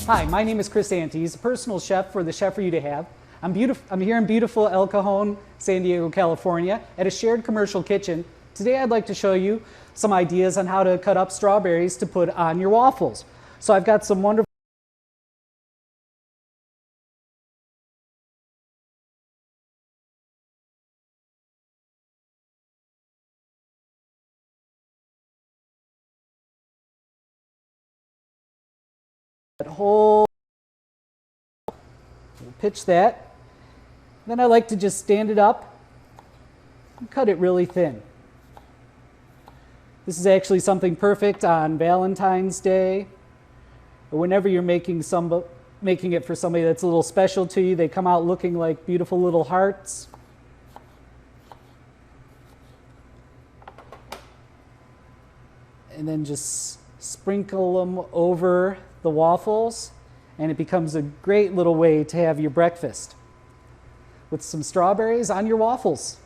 Hi, my name is Chris Antes, a personal chef for the Chef for You to Have. I'm here in beautiful El Cajon, San Diego, California, at a shared commercial kitchen. Today I'd like to show you some ideas on how to cut up strawberries to put on your waffles. So I've got some wonderful whole, pitch that. Then I like to just stand it up and cut it really thin. This is actually something perfect on Valentine's Day or whenever you're making it for somebody that's a little special to you. They come out looking like beautiful little hearts. And then just sprinkle them over the waffles, and it becomes a great little way to have your breakfast with some strawberries on your waffles.